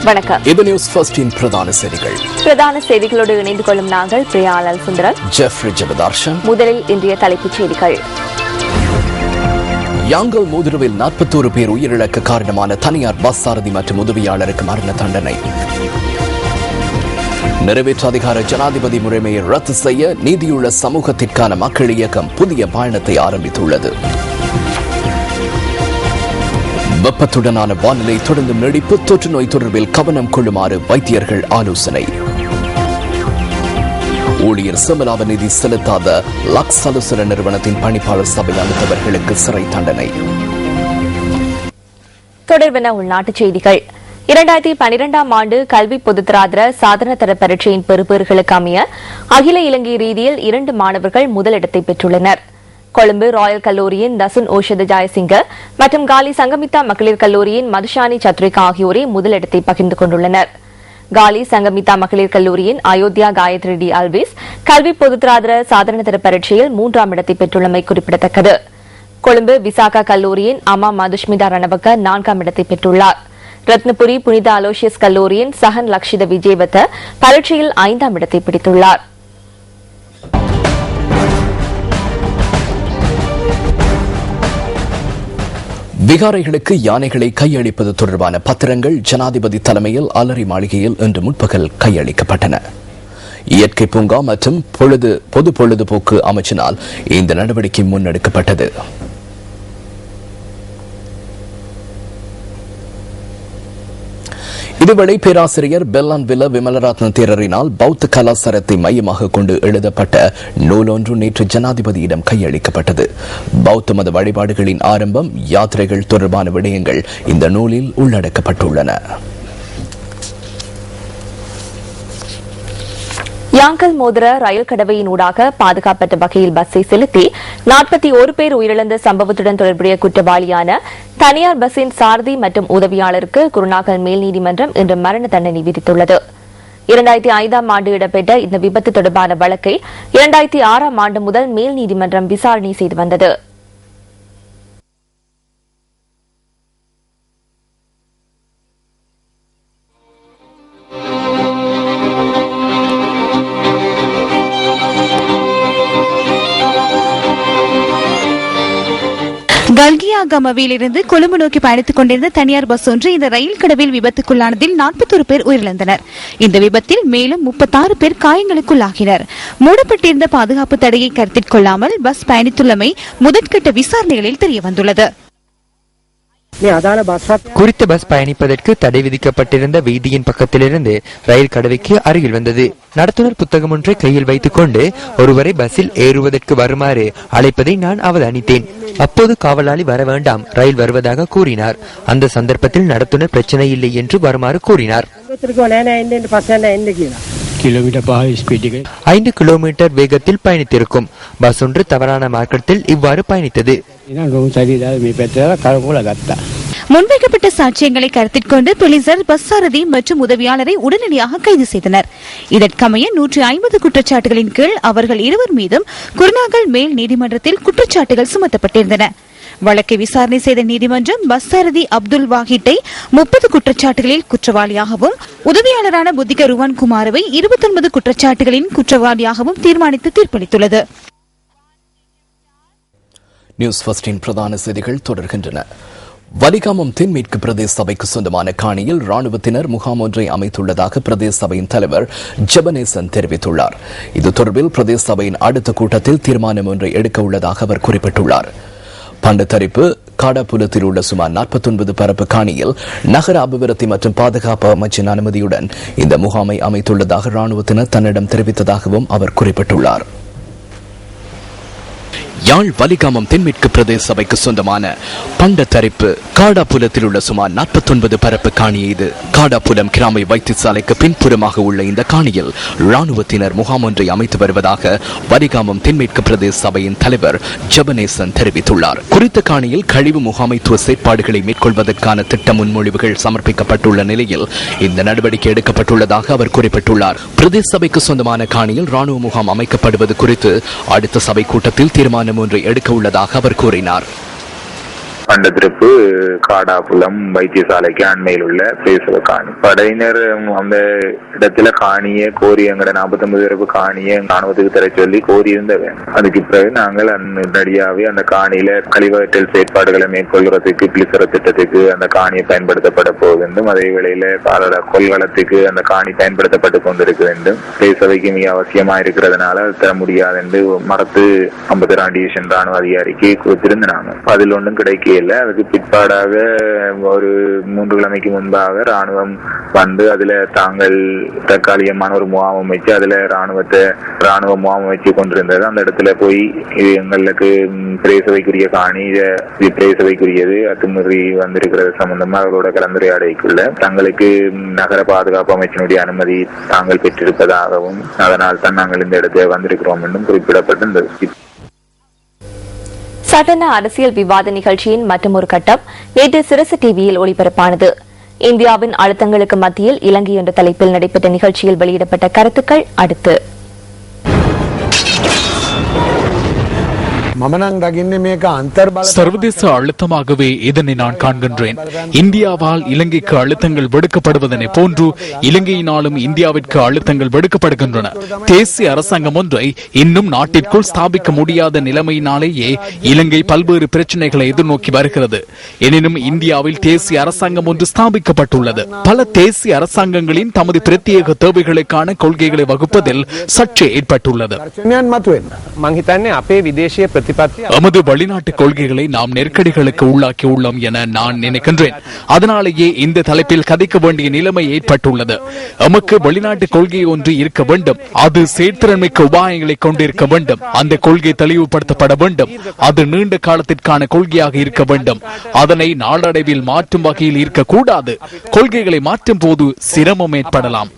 வணக்கம். இது நியூஸ் ஃபர்ஸ்டின் பிரதான செய்திகள். பிரதான செய்திகளோடு இணைந்து கொள்ளும் நாங்கள் பிரியாலால் சுந்தரன், ஜெஃப்ரி ஜெபதார்ஷன். முதலில் இன்றைய தலைப்புச் செய்திகள். யாங்கல் மோதிரவில் 41 பேர் உயிரிழக்க காரணமான தனியார் பஸ் சாரதி மற்றும் உதவியாளருக்கு மரண தண்டனை. நிறைவேற்று அதிகார ஜனாதிபதி முறைமையை ரத்து செய்ய நீதியுள்ள சமூகத்திற்கான மக்கள் இயக்கம் புதிய பயணத்தை ஆரம்பித்துள்ளது. வெப்பத்துடனான வானிலை தொடர்ந்து நீடிப்பு, தொற்று நோய் தொடர்பில் கவனம் கொள்ளுமாறு வைத்தியர்கள் ஆலோசனை. ஊழியர் சம்பள நிதி செலுத்தாத லக்ஸ் அலுவலக நிறுவனத்தின் பணிப்பாளர் சபை அளித்தவர்களுக்கு சிறை தண்டனை. தொடர்பென உள்நாட்டுச் செய்திகள். 2012ஆம் ஆண்டு கல்வி பொதுத்தராதர சாதனதர பரீட்சையின் பெறுபேறுகளுக்கு அமைய அகில இலங்கை ரீதியில் 2 மாணவர்கள் முதலிடத்தை பெற்றுள்ளனர். கொழும்பு ராயல் கல்லூரியின் தசுன் ஓஷத ஜாயசிங்க மற்றும் காலி சங்கமித்தா மகளிர் கல்லூரியின் மதுஷானி சத்ரிகா ஆகியோரே முதலிடத்தை பகிர்ந்து கொண்டுள்ளனர். காலி சங்கமித்தா மகளிர் கல்லூரியின் அயோத்தியா காயத்ரி அல்விஸ் கல்வி பொதுத்தராதர சாதனதர பரீட்சையில் 3ஆம் இடத்தை பெற்றுள்ளமை குறிப்பிடத்தக்கது. கொழும்பு விசாகா கல்லூரியின் அம்மா மதுஷ்மிதா ரணவக்க 4ஆம் இடத்தை பெற்றுள்ளார். ரத்னபுரி புனித அலோசியஸ் கல்லூரியின் சஹன் லக்ஷித விஜயவத்த பரீட்சையில் 5ஆம் இடத்தை பிடித்துள்ளார். விகாரைகளுக்கு யானைகளை கையளிப்பது தொடர்பான பத்திரங்கள் ஜனாதிபதி தலைமையில் அலரி மாளிகையில் இன்று முற்பகல் கையளிக்கப்பட்டன. இயற்கை பூங்கா மற்றும் பொது பொழுதுபோக்கு அமைச்சினால் இந்த நடவடிக்கை முன்னெடுக்கப்பட்டது. இதுவரை பேராசிரியர் பெல்லான் வில விமலரத்ன தேரரினால் பௌத்த கலாச்சாரத்தை மையமாக கொண்டு எழுதப்பட்ட நூலொன்று நேற்று ஜனாதிபதியிடம் கையளிக்கப்பட்டது. பௌத்த மத வழிபாடுகளின் ஆரம்பம், யாத்திரைகள் தொடர்பான விடயங்கள் இந்த நூலில் உள்ளடக்கப்பட்டுள்ளன. யாங்கல் மோதிர ரயில் கடவையின் ஊடாக பாதுகாப்பற்ற வகையில் பஸ்ஸை செலுத்தி 41 பேர் உயிரிழந்த சம்பவத்துடன் தொடர்புடைய குற்றவாளியான தனியார் பஸ்ஸின் சாரதி மற்றும் உதவியாளருக்கு குருநாகல் மேல் நீதிமன்றம் இன்று மரண தண்டனை விதித்துள்ளது. 2005ஆம் ஆண்டு இடம்பெற்ற இந்த விபத்து தொடர்பான வழக்கை 2006ஆம் ஆண்டு முதல் மேல் நீதிமன்றம் விசாரணை செய்து வந்தது. கல்கியாகமவிலிருந்து கொழும்பு நோக்கி பயணித்துக் கொண்டிருந்த தனியார் பஸ் ஒன்று இந்த ரயில் கடவில் விபத்துக்குள்ளானதில் 41 பேர் உயிரிழந்தனர். இந்த விபத்தில் மேலும் 36 பேர் காயங்களுக்குள்ளாகினர். மூடப்பட்டிருந்த பாதுகாப்பு தடையை கருத்தில் கொள்ளாமல் பஸ் பயணித்துள்ளமை முதற்கட்ட விசாரணைகளில் தெரியவந்துள்ளது. குறித்த பஸ் பயணிப்பதற்கு தடை விதிக்கப்பட்டிருந்த வீதியின் பக்கத்திலிருந்து ரயில் கடவைக்கு அருகில் வந்தது. நடத்துனர் புத்தகம் ஒன்றை கையில் வைத்துக் கொண்டு ஒருவரை பஸ்ஸில் ஏறுவதற்கு வருமாறு அழைப்பதை நான் அவதானித்தேன். அப்போது காவலாளி வர வேண்டாம், ரயில் வருவதாக கூறினார். அந்த சந்தர்ப்பத்தில் நடத்துனர் பிரச்சனை இல்லை என்று வருமாறு கூறினார். 5 கிலோமீட்டர் வேகத்தில் பயணித்திருக்கும் பஸ் ஒன்று தவறான மார்க்கத்தில் இவ்வாறு பயணித்தது. முன்வைக்கப்பட்ட சாட்சியங்களை கருத்தில் கொண்டு போலீசார் பஸ் சாரதி மற்றும் உதவியாளரை உடனடியாக கைது செய்தனர். இதற்கமைய 150 குற்றச்சாட்டுகளின் கீழ் அவர்கள் 2 மீதும் குருநாகல் மேல் நீதிமன்றத்தில் குற்றச்சாட்டுகள் சுமத்தப்பட்டிருந்தன. வழக்கை விசாரணை செய்த நீதிமன்றம் பஸ் சாரதி அப்துல் வாஹிட்டை 30 குற்றச்சாட்டுகளில் குற்றவாளியாகவும் உதவியாளரான புத்திக ருவான் குமாரவை 29 குற்றச்சாட்டுகளின் குற்றவாளியாகவும் தீர்மானித்து தீர்ப்பளித்துள்ளது. நியூஸ் ஃபர்ஸ்டின் பிரதான செய்திகள் தொடர்கின்றன. வலிகாமம் தென்மேற்கு பிரதேச சபைக்கு சொந்தமான காணியில் ராணுவத்தினர் முகாம் ஒன்றை அமைத்துள்ளதாக பிரதேச சபையின் தலைவர் ஜெபனேசன் தெரிவித்துள்ளார். இது தொடர்பில் பிரதேச சபையின் அடுத்த கூட்டத்தில் தீர்மானம் ஒன்றை எடுக்க உள்ளதாக அவர் குறிப்பிட்டுள்ளார். பண்டத்தரிப்பு காடாபுலத்தில் உள்ள சுமார் 49 பரப்பு காணியில் நகர அபிவிருத்தி மற்றும் பாதுகாப்பு அமைச்சின் அனுமதியுடன் இந்த முகாமை அமைத்துள்ளதாக ராணுவத்தினர் தன்னிடம் தெரிவித்ததாகவும் அவர் குறிப்பிட்டுள்ளார். யாழ் வலிகாமம் தென்மேற்கு பிரதேச சபைக்கு சொந்தமான பண்டத்தரிப்பு காடாபுலத்தில் உள்ள சுமார் 49 பரப்பு காணி இது. காடாபுலம் கிராம வைத்தியசாலைக்கு பின்புறமாக உள்ள இந்த காணியில் ராணுவத்தினர் முகாம் ஒன்றை அமைத்து வருவதாக வலிகாமம் தென்மேற்கு பிரதேச சபையின் தலைவர் ஜெபனேசன் தெரிவித்துள்ளார். குறித்த காணியில் கழிவு முகாமைத்துவ செயற்பாடுகளை மேற்கொள்வதற்கான திட்ட முன்மொழிவுகள் சமர்ப்பிக்கப்பட்டுள்ள நிலையில் இந்த நடவடிக்கை எடுக்கப்பட்டுள்ளதாக அவர் குறிப்பிட்டுள்ளார். பிரதேச சபைக்கு சொந்தமான காணியில் ராணுவ முகாம் அமைக்கப்படுவது குறித்து அடுத்த சபை கூட்டத்தில் தீர்மானம் ஒன்றை எடுக்க உள்ளதாக அவர் கூறினார். பண்டத்திருப்பு காடாபுலம் வைத்தியசாலைக்கு அண்மையில் உள்ள பேசுவ காணி படையினர் அந்த இடத்துல காணிய கோரி எங்கட 49 பேருக்கு காணிய ராணுவத்துக்கு தர சொல்லி கோரி இருந்தவன். அதுக்கு பிறகு நாங்கள் நடிகாவே அந்த காணியில கழிவகற்றல் செயற்பாடுகளை மேற்கொள்வதற்கு பிளிசர திட்டத்துக்கு அந்த காணியை பயன்படுத்தப்பட போக வேண்டும். அதே வேளையில கொள்கலத்துக்கு அந்த காணி பயன்படுத்தப்பட்டு கொண்டிருக்க வேண்டும். பேசவைக்கு மிக அவசியமா இருக்கிறதுனால அது தர முடியாது என்று மறத்து 52 டிவிஷன் ராணுவ அதிகாரிக்கு கொடுத்திருந்தாங்க. அதில் ஒன்றும் கிடைக்க அதுக்கு பிற்பாடாக ஒரு 3 கிழமைக்கு முன்பாக ராணுவம் வந்து அதுல தாங்கள் தற்காலிகமான ஒரு முகாம் வச்சு அதுல ராணுவ முகாம் வச்சு கொண்டிருந்தது. அந்த இடத்துல போய் இது எங்களுக்கு பிரேசவைக்குரிய காணி, இது பிரேசவைக்குரியது, அத்துமீறி வந்திருக்கிறது சம்பந்தமா அவர்களோட கலந்துரையாடைக்குள்ள தங்களுக்கு நகர பாதுகாப்பு அமைச்சினுடைய அனுமதி தாங்கள் பெற்றிருப்பதாகவும் அதனால் தான் நாங்கள் இந்த இடத்துல வந்திருக்கிறோம் என்றும் குறிப்பிடப்பட்டிருந்தது. சட்டன அரசியல் விவாத நிகழ்ச்சியின் மற்றொரு கட்டம் நேற்று சிரசு டிவியில் ஒளிபரப்பானது. இந்தியாவின் அழுத்தங்களுக்கு மத்தியில் இலங்கை என்ற தலைப்பில் நடைபெற்ற நிகழ்ச்சியில் வெளியிடப்பட்ட கருத்துக்கள் அடுத்து. சர்வதேச அழுத்தமாகவே இதனை நான் காண்கின்றேன். இந்தியாவால் இலங்கைக்கு அழுத்தங்கள் விடுக்கப்படுவதனை போன்று இலங்கையினாலும் இந்தியாவிற்கு அழுத்தங்கள் விடுக்கப்படுகின்றன. தேசிய அரசாங்கம் ஒன்றை இன்னும் நாட்டிற்குள் ஸ்தாபிக்க முடியாத நிலைமையினாலேயே இலங்கை பல்வேறு பிரச்சனைகளை எதிர்நோக்கி வருகிறது. எனினும் இந்தியாவில் தேசிய அரசாங்கம் ஒன்று ஸ்தாபிக்கப்பட்டுள்ளது. பல தேசிய அரசாங்கங்களின் தமது பிரத்யேக தேவைகளுக்கான கொள்கைகளை வகுப்பதில் சர்ச்சை ஏற்பட்டுள்ளது. எமது வெளிநாட்டு கொள்கைகளை நாம் நெருக்கடிகளுக்கு உள்ளாக்கி உள்ளோம் என நான் நினைக்கின்றேன். அதனாலேயே இந்த தலைப்பில் கதைக்க வேண்டிய நிலைமை ஏற்பட்டுள்ளது. எமக்கு வெளிநாட்டு கொள்கை ஒன்று இருக்க வேண்டும். அது செயற்திறன்மிக்க உபாயங்களை கொண்டிருக்க வேண்டும். அந்த கொள்கை தெளிவுபடுத்தப்பட வேண்டும். அது நீண்ட காலத்திற்கான கொள்கையாக இருக்க வேண்டும். அதனை நாளடைவில் மாற்றும் வகையில் இருக்கக்கூடாது. கொள்கைகளை மாற்றும் போது சிரமம் ஏற்படலாம்.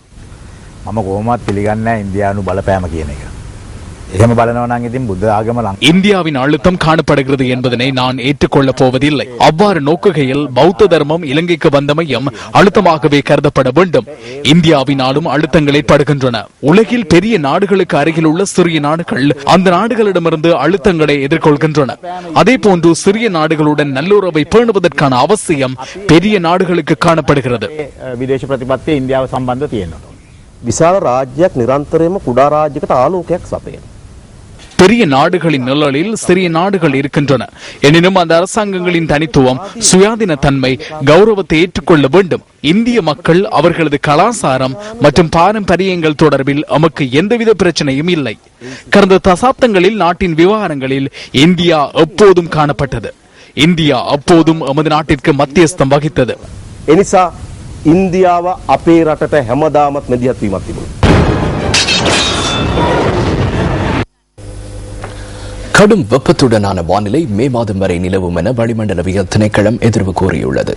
இந்தியாவின் அழுத்தம் காணப்படுகிறது என்பதனை நான் ஏற்றுக்கொள்ளப் போவதில்லை. அவ்வாறு நோக்குகையில் பௌத்த தர்மம் இலங்கைக்கு வந்தமையும் அழுத்தமாகவே கருதப்பட வேண்டும். இந்தியாவினாலும் அழுத்தங்கள் ஏற்படுகின்றன. உலகில் பெரிய நாடுகளுக்கு அருகில் உள்ள சிறிய நாடுகள் அந்த நாடுகளிடமிருந்து அழுத்தங்களை எதிர்கொள்கின்றன. அதே போன்று சிறிய நாடுகளுடன் நல்லுறவை பேணுவதற்கான அவசியம் பெரிய நாடுகளுக்கு காணப்படுகிறது. විශාල රාජ්‍යයක් නිරන්තරයෙන්ම කුඩා රාජ්‍යයකට ආලෝකයක් සපයන. பெரிய நாடுகளின் நிழலில் சிறிய நாடுகள் இருக்கின்றன. எனினும் அந்த அரசாங்கங்களின் தனித்துவம், சுயாதீன தன்மை, கௌரவத்தை ஏற்றுக்கொள்ள வேண்டும். இந்திய மக்கள் அவர்களது கலாச்சாரம் மற்றும் பாரம்பரியங்கள் தொடர்பில் நமக்கு எந்தவித பிரச்சனையும் இல்லை. கடந்த தசாப்தங்களில் நாட்டின் விவகாரங்களில் இந்தியா எப்போதும் காணப்பட்டது. இந்தியா அப்போதும் நமது நாட்டிற்கு மத்தியஸ்தம் வகித்தது. එනිසා ඉන්දියාව අපේ රටට හැමදාමත් මැදිහත් වීමක් තිබුණා. கடும் வெப்பத்துடனான வானிலை மே மாதம் வரை நிலவும் என வளிமண்டலவியல் திணைக்களம் எதிர்வு கூறியுள்ளது.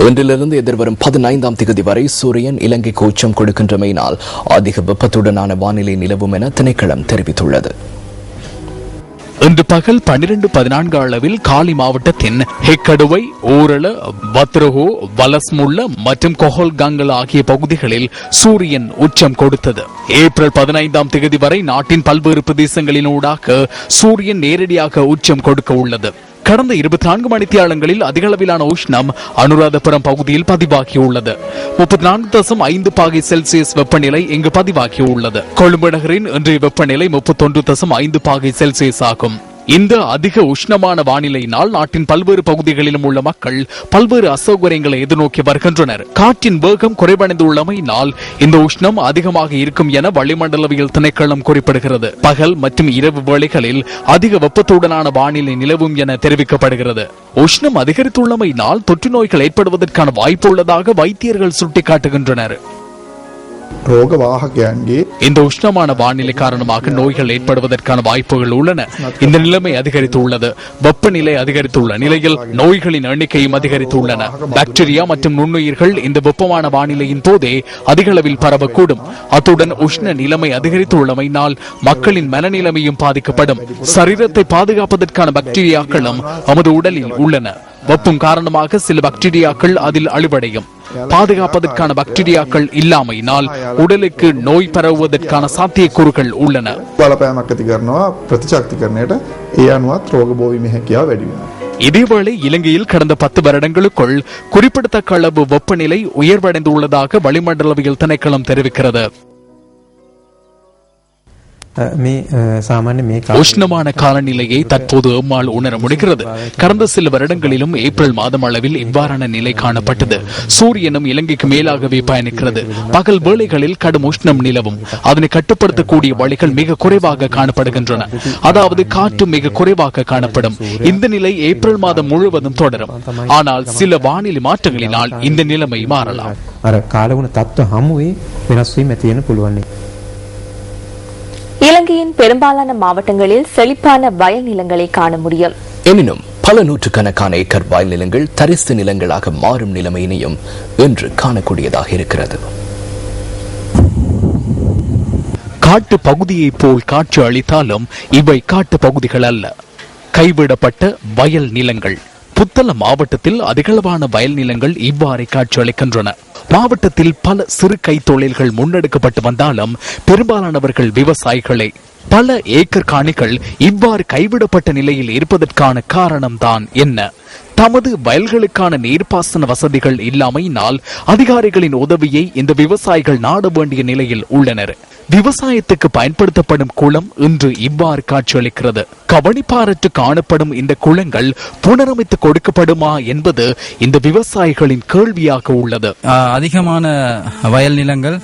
இன்றிலிருந்து எதிர்வரும் 15ஆம் தேதி வரை சூரியன் இலங்கைக்கு உச்சம் கொடுக்கின்றமையினால் அதிக வெப்பத்துடனான வானிலை நிலவும் என திணைக்களம் தெரிவித்துள்ளது. இன்று பகல் 12:14 அளவில் காலி மாவட்டத்தின் ஹெக்கடுவை, ஊரள, வத்ரஹோ, வலஸ்முல்ல மற்றும் கொஹல்காங்கல் ஆகிய பகுதிகளில் சூரியன் உச்சம் கொடுத்தது. ஏப்ரல் 15ஆம் தேதி வரை நாட்டின் பல்வேறு பிரதேசங்களினூடாக சூரியன் நேரடியாக உச்சம் கொடுக்க உள்ளது. கடந்த 24 மணித்தியாலங்களில் அதிக அளவிலான உஷ்ணம் அனுராதபுரம் பகுதியில் பதிவாகியுள்ளது. 34.5 பாகை செல்சியஸ் வெப்பநிலை இங்கு பதிவாகியுள்ளது. கொழும்பு நகரின் இன்றைய வெப்பநிலை 31.5 பாகை செல்சியஸ் ஆகும். இந்த அதிக உஷ்ணமான வானிலையினால் நாட்டின் பல்வேறு பகுதிகளிலும் உள்ள மக்கள் பல்வேறு அசௌகரியங்களை எதிர்நோக்கி வருகின்றனர். காற்றின் வேகம் குறைவடைந்துள்ளமையினால் இந்த உஷ்ணம் அதிகமாக இருக்கும் என வளிமண்டலவியல் திணைக்களம் குறிப்பிடுகிறது. பகல் மற்றும் இரவு வேளைகளில் அதிக வெப்பத்துடனான வானிலை நிலவும் என தெரிவிக்கப்படுகிறது. உஷ்ணம் அதிகரித்துள்ளமையினால் தொற்று நோய்கள் ஏற்படுவதற்கான வாய்ப்பு உள்ளதாக வைத்தியர்கள் சுட்டிக்காட்டுகின்றனர். இந்த உஷ்ணமான வானிலை காரணமாக நோய்கள் ஏற்படுவதற்கான வாய்ப்புகள் உள்ளன. இந்த நிலைமை அதிகரித்துள்ளது. வெப்பநிலை அதிகரித்துள்ள நிலையில் நோய்களின் எண்ணிக்கையும் அதிகரித்துள்ளன. பாக்டீரியா மற்றும் நுண்ணுயிர்கள் இந்த வெப்பமான வானிலையின் போதே அதிக அளவில் பரவக்கூடும். அத்துடன் உஷ்ண நிலைமை அதிகரித்துள்ளமையினால் மக்களின் மனநிலைமையும் பாதிக்கப்படும். சரீரத்தை பாதுகாப்பதற்கான பாக்டீரியாக்களும் நமது உடலில் உள்ளன. வெப்பம் காரணமாக சில பாக்டீரியாக்கள் அதில் அழிவடையும். பாதுகாப்பதற்கான பாக்டீரியாக்கள் இல்லாமையினால் உடலுக்கு நோய் பரவுவதற்கான சாத்தியக்கூறுகள் உள்ளன. இதேவேளை இலங்கையில் கடந்த 10 வருடங்களுக்குள் குறிப்பிடத்தக்க அளவு வெப்பநிலை உயர்வடைந்துள்ளதாக வளிமண்டலவியல் திணைக்களம் தெரிவிக்கிறது. உஷ்ணமான காலநிலையை தற்போது எம்மால் உணர முடிகிறது. கடந்த சில வருடங்களிலும் ஏப்ரல் மாதம் அளவில் இவ்வாறான நிலை காணப்பட்டது. சூரியனும் இலங்கைக்கு மேலாகவே பயணிக்கிறது. பகல் வேளைகளில் கடும் உஷ்ணம் நிலவும். அதனை கட்டுப்படுத்தக்கூடிய வழிகள் மிக குறைவாக காணப்படுகின்றன. அதாவது காற்று மிக குறைவாக காணப்படும். இந்த நிலை ஏப்ரல் மாதம் முழுவதும் தொடரும். ஆனால் சில வானிலை மாற்றங்களினால் இந்த நிலைமை மாறலாம். இலங்கையின் பெரும்பாலான மாவட்டங்களில் செழிப்பான வயல் நிலங்களை காண முடியும். எனினும் பல நூற்றுக்கணக்கான ஏக்கர் வயல் நிலங்கள் தரிசு நிலங்களாக மாறும் நிலைமையினையும் இன்று காணக்கூடியதாக இருக்கிறது. காட்டு பகுதியைப் போல் காட்சி அளித்தாலும் இவை காட்டு பகுதிகள் அல்ல, கைவிடப்பட்ட வயல் நிலங்கள். புத்தளம் மாவட்டத்தில் அதிகளவான வயல் நிலங்கள் இவ்வாறு காட்சியளிக்கின்றன. மாவட்டத்தில் பல சிறு கைத்தொழில்கள் முன்னெடுக்கப்பட்டு வந்தாலும் பெரும்பாலானவர்கள் விவசாயிகளே. பல ஏக்கர் காணிகள் இவ்வாறு கைவிடப்பட்ட நிலையில் இருப்பதற்கான காரணம்தான் என்ன? தமது வயல்களுக்கான நீர்ப்பாசன வசதிகள் இல்லாமையினால் அதிகாரிகளின் உதவியை இந்த விவசாயிகள் நாட வேண்டிய நிலையில் உள்ளனர். விவசாயத்துக்கு பயன்படுத்தப்படும் குளம் இன்று இவ்வாறு காட்சியளிக்கிறது. கவனிப்பாரற்று காணப்படும் இந்த குளங்கள் புனரமைத்து கொடுக்கப்படுமா என்பது இந்த விவசாயிகளின் கேள்வியாக உள்ளது. அதிகமான வயல் நிலங்கள்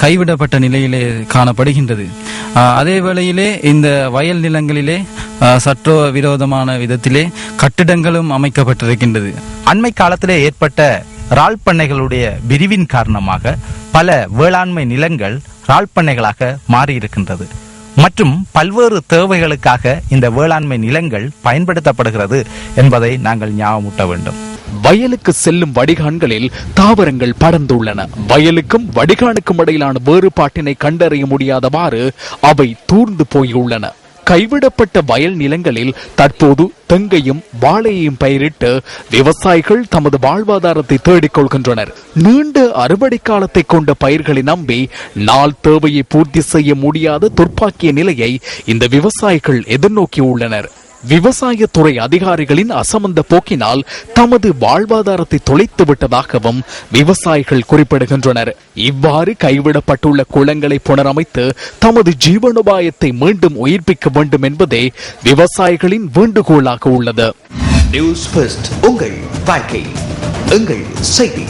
கைவிடப்பட்ட நிலையிலே காணப்படுகின்றது. அதே வேளையிலே இந்த வயல் நிலங்களிலே சட்ட விரோதமான விதத்திலே கட்டிடங்களும் அமைக்கப்பட்டிருக்கின்றது. அண்மை காலத்திலே ஏற்பட்ட இறால் பண்ணைகளுடைய விரிவின் காரணமாக பல வேளாண்மை நிலங்கள் இறால் பண்ணைகளாக மாறியிருக்கின்றது மற்றும் பல்வேறு தேவைகளுக்காக இந்த வேளாண்மை நிலங்கள் பயன்படுத்தப்படுகிறது என்பதை நாங்கள் ஞாபகமூட்ட வேண்டும். வயலுக்கு செல்லும் வடிகான்களில் தாவரங்கள் படர்ந்துள்ளன. வயலுக்கும் வடிகானுக்கும் இடையிலான வேறுபாட்டினை கண்டறிய முடியாதவாறு அவை தூர்ந்து போயுள்ளன. கைவிடப்பட்ட வயல் நிலங்களில் தற்போது தெங்கையும் வாழையையும் பயிரிட்டு விவசாயிகள் தமது வாழ்வாதாரத்தை தேடிக் கொள்கின்றனர். நீண்ட அறுவடை காலத்தை கொண்ட பயிர்களை நம்பி நாள் தேவையை பூர்த்தி செய்ய முடியாத துர்ப்பாக்கிய நிலையை இந்த விவசாயிகள் எதிர்நோக்கியுள்ளனர். விவசாயத்துறை அதிகாரிகளின் அசமந்த போக்கினால் தமது வாழ்வாதாரத்தை தொலைத்து விட்டதாகவும் விவசாயிகள் குறிப்பிடுகின்றனர். இவ்வாறு கைவிடப்பட்டுள்ள குளங்களை புனரமைத்து தமது ஜீவனோபாயத்தை மீண்டும் உயிர்ப்பிக்க வேண்டும் என்பதே விவசாயிகளின் வேண்டுகோளாக உள்ளது. நியூஸ் ஃபர்ஸ்ட், உங்கள் வாழ்க்கை, எங்கள் செய்தி.